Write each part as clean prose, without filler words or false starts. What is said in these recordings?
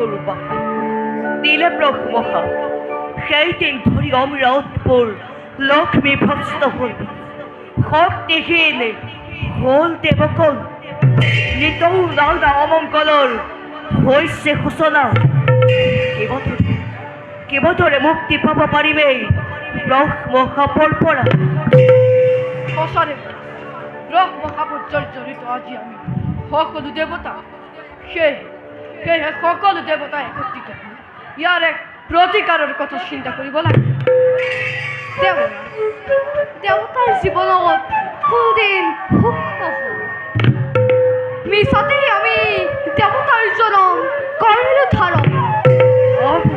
গরু পাখা দিলে ব্রহ্মখা সেই দিন ধরি অমরাতপুর লক্ষ্মী ভস্ত হল শক্তিহীন হল দেবকল নিতৌ নানা অমঙ্গলৰ হৈছে সূচনা কেৱধৰে মুক্তি পাব পাৰিবেই ব্ৰহ্মশাপৰ পৰা সঁচাৰে ব্ৰহ্মশাপত জৰ্জৰিত আজি আমি সকলো দেৱতা সেয়েহে সকলো দেৱতা একত্ৰিত হৈ ইয়াৰ এক প্ৰতিকাৰৰ কথা চিন্তা কৰিব লাগে দেৱতাৰ জীৱনত কোনদিন সুখ নহ'ল মিছাতেই আমি দেৱতাৰ জনম কৰিলো ধাৰণ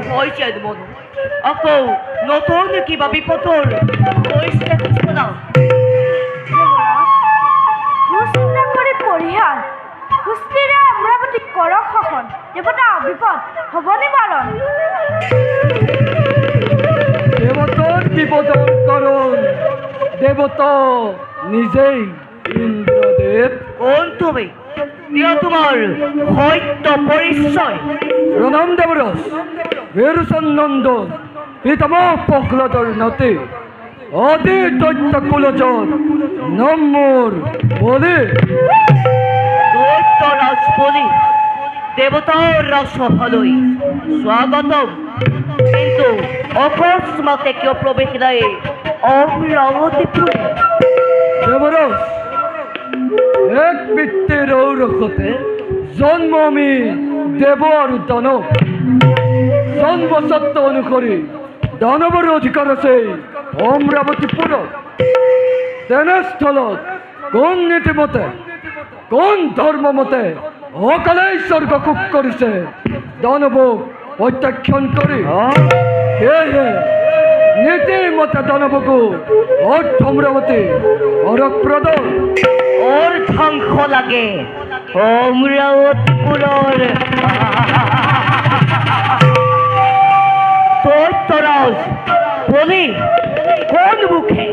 ভয় যেন মনো আকৌ নতুন কিবা বিপদৰ হৈছে সূচনা চিন্তা কৰি পৰিহাৰ সুস্থিৰে অমৰাৱতী কৰক শাসন দেৱতা বিপদ হ'ব নিবাৰণ দেৱতাৰ বিপদৰ কাৰণ দেৱতা নিজেই ইন্দ্ৰদেৱ কোন তুমি তোমাৰ সত্য পৰিচয় প্ৰণাম দেৱৰস বীৰচন নন্দন পিতামহ প্ৰহ্লাদৰ নাতি আদি দৈত্য কুলজৰ নাম মোৰ বলি দৈত্যৰাজ বলি দেৱতাৰ ৰাজসভালৈ স্বাগতম কিন্তু অকস্মাতে কিয় প্ৰৱেশ নাই অমৰাৱতীপুৰে দেৱৰস এক পিতৃৰ ঔৰসতে জন্ম আমি দেৱ আৰু দানৱ জন্মস্বত্ব অনুসৰি দানৱৰ অধিকাৰ আছে অমৰাৱতীপুৰত তেনেস্থলত কোন নীতিমতে কোন ধৰ্মমতে অকালেই স্বৰ্গকোপ কৰিছে দানৱক প্ৰত্যাখ্যান কৰি সেয়েহে নীতিমতে দানৱকো অমৰাৱতী অৰপ্ৰদ ধ্বংস লাগে অমৰাৱতীপুৰৰ দৈত্যৰাজ বলি কোন মুখে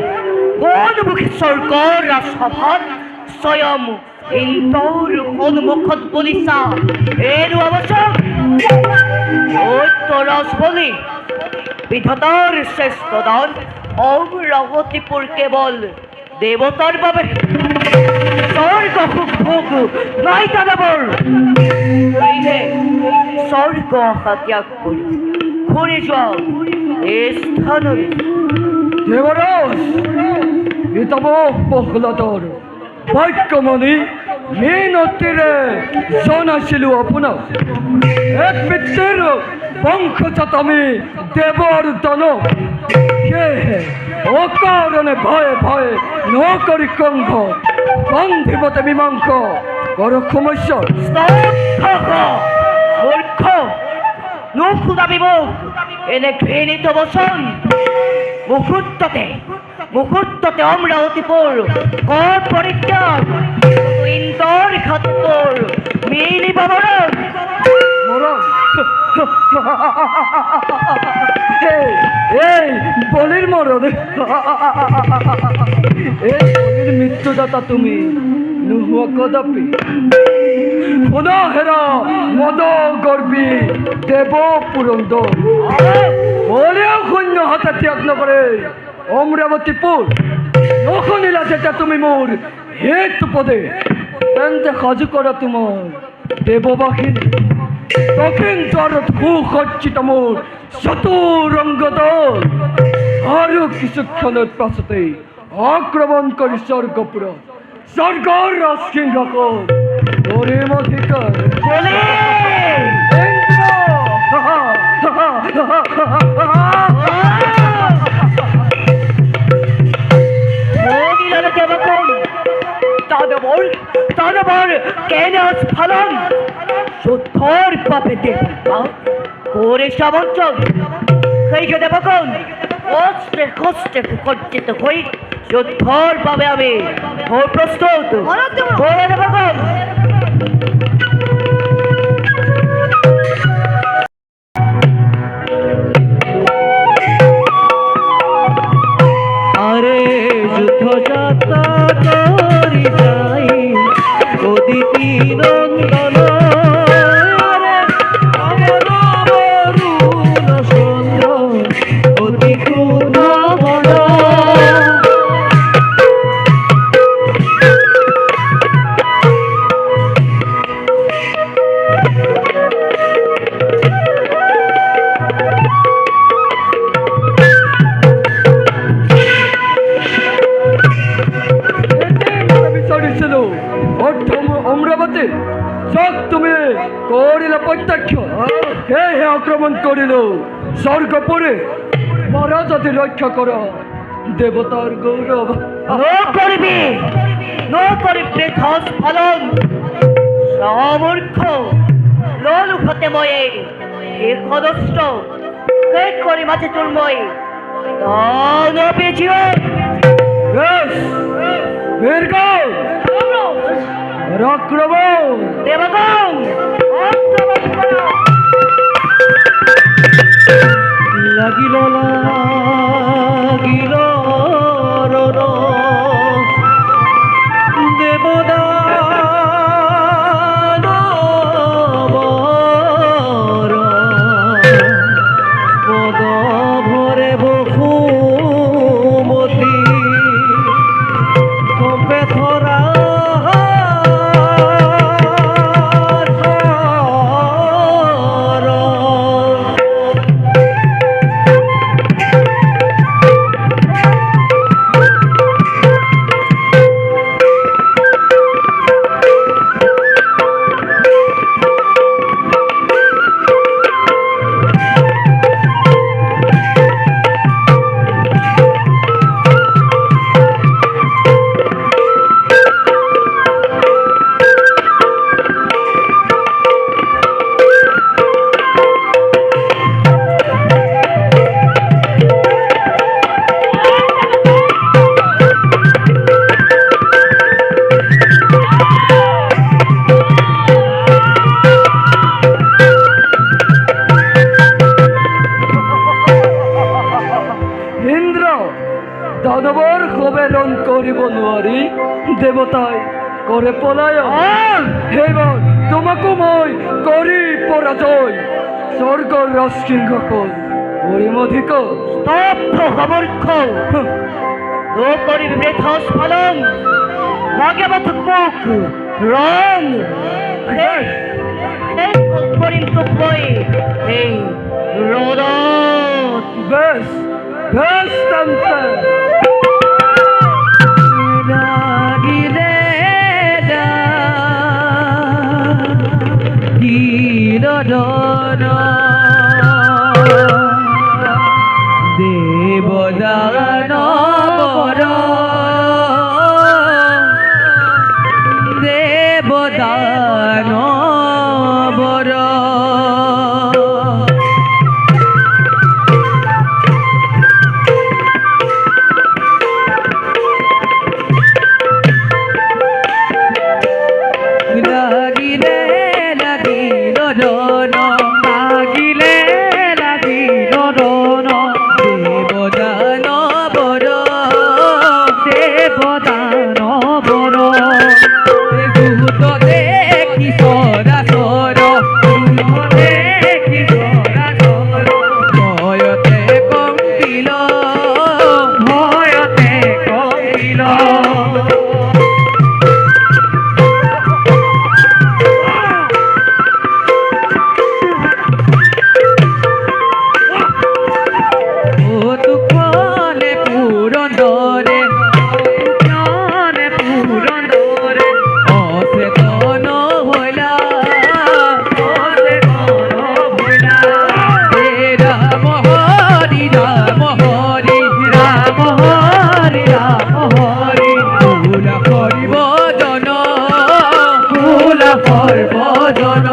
স্বৰ্গৰ ৰাজসভাত স্বয়ং ইন্দ্ৰৰ সন্মুখত বলিছা এইটো আৱশ্যক দৈত্যৰাজ বলি বিধাতাৰ শ্ৰেষ্ঠ দান অমৰাৱতীপুৰ কেৱল দেৱতাৰ বাবে স্বৰ্গ সুখ ভোগ নাই দানৱৰ স্বৰ্গ আশা ত্যাগ কৰি ঘূৰি যোৱা এই স্থানলৈ দেৱৰাজ পিতামহ প্ৰহ্লাদৰ বাক্যমণি মিনতিৰে জনাইছিলোঁ আপোনাক এক পিতৃৰ বংশজাত আমি দেৱ আৰু দানৱ সেয়েহে অকাৰণে ভয়ে ভয়ে নকৰি ক্ৰংঘ বান্ধিবতে মীমাংস কৰ সমস্যা মূৰ্খ নুশুনাবি মোক এনে ঘৃণিত বচন মুহূৰ্ততে অমৰাৱতীপুৰ কৰ পৰিত্যাগ ইন্দ্ৰৰ ঘাটৰ মিলিব মৰণ এই বলিৰ মৰণ এই বলিৰ মৃত্যুদাতা তুমি নোহোৱা কদাপি শুনা হেৰা মদ গৰ্বী দেৱ পুৰন্দৰ বলিও শূন্য হাতে ত্যাগ নকৰে অমৰাৱতীপুৰ নুশুনিলা যেতিয়া তুমি মোৰ হিত পদে তেন্তে সাজু কৰা তোমাৰ দেৱবাসিনী দক্ষিণ দ্বাৰত সুসজ্জিত মোৰ চতুৰংগ দল আৰু কিছুক্ষণৰ পাছতেই আক্ৰমণ কৰি স্বৰ্গপুৰত স্বৰ্গৰ ৰাজসিংহাসন কৰিম অধিকাৰ দানৱৰ কেনে স্ফলন যুদ্ধৰ বাবে করে সাবঞ্চন সেই দেবগণ কষ্টে কষ্টে সুসজ্জিত হই যুদ্ধর বাবে আমি প্রস্তুত করে দেবগণ আরে যুদ্ধ যাত্রা করি যাই অদিতি নন্দন আরে আমার প্রত্যক্ষ হে হে আক্রমণ করিল স্বর্গপুরে মহারাজাতে রক্ষা কর দেবতার গৌরব নো করি বৃথস ফলন সমূর্খ লোলু হতে ময়ে এখদষ্ট কে করি মাঝে তুলময় দান পেয়েছিল বেশ বীরগণ আক্রমণ দেবগণ আক্রমণ করো লাগিল লাগিল রণ দেবদানবর পদ ভরে বসুমতী কম্পে ধরা ইন্দ্র দানবর কবেলন করিব নোৱাৰি দেবতাই করে পলায় হেমন তোমাকো মই করি পরাজয় স্বর্গর রসকিঙ্গ কল করিম অধিক স্তব্ধ সমূর্খ নো করি বৃথস ফলন ভাগ্যবত মুখ রং করিম তুময় এই রোদন বেশ বেশ তন্ত্র লাগিলে দিলদন দেবদানবর দেবদানবর লাগিলে লাগিল রণ লাগিলে লাগিল রণ দেবদানবর দেবদানবর ভূত দেখি সরাসর ভূত দেখি সরাসর ভয়তে কম্পিল ভয়তে কম্পিল তুফানে পুরন্দরে তুফানে পুরন্দরে অচেতন হইলা অচেতন হইলা হে রাম হরি রাম হরি রাম হরি রাম হরি ফুলা সর্বজন ফুলা সর্বজন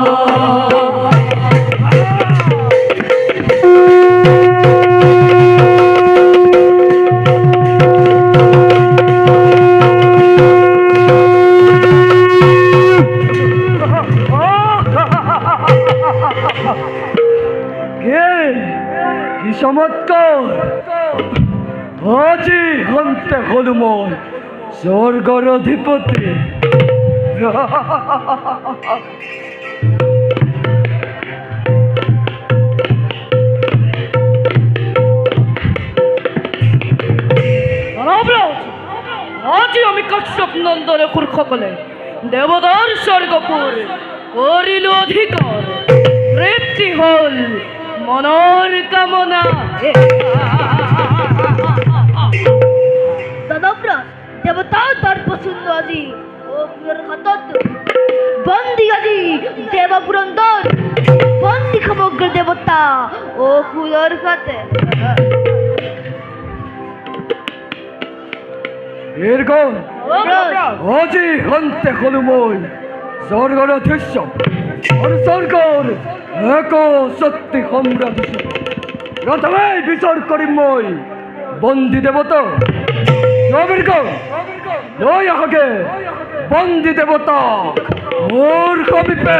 কি চমৎকার আজি হন্তে হল মই স্বর্গর অধিপতি আজি আমি কশ্যপ নন্দনে মূর্খকলে দেবদার স্বর্গপুর করিল অধিকার তৃপ্তি হল মনর কামনা দাদাব্রা দেবতাও তার পছন্দ আজি ও প্রিয়র খাতত বন্দি আজি দেব পুরন্দর ও ফুলর কাতে এরকম আজি হন্তে হলো মই স্বর্গর দৃশ্য আর স্বর্গর এক সত্যি সম্রাট হিসেবে প্রথমে বিচার করি মই বন্দি দেবতা নবীরকম ওই আগে বন্দি দেবতা ওর কবিপে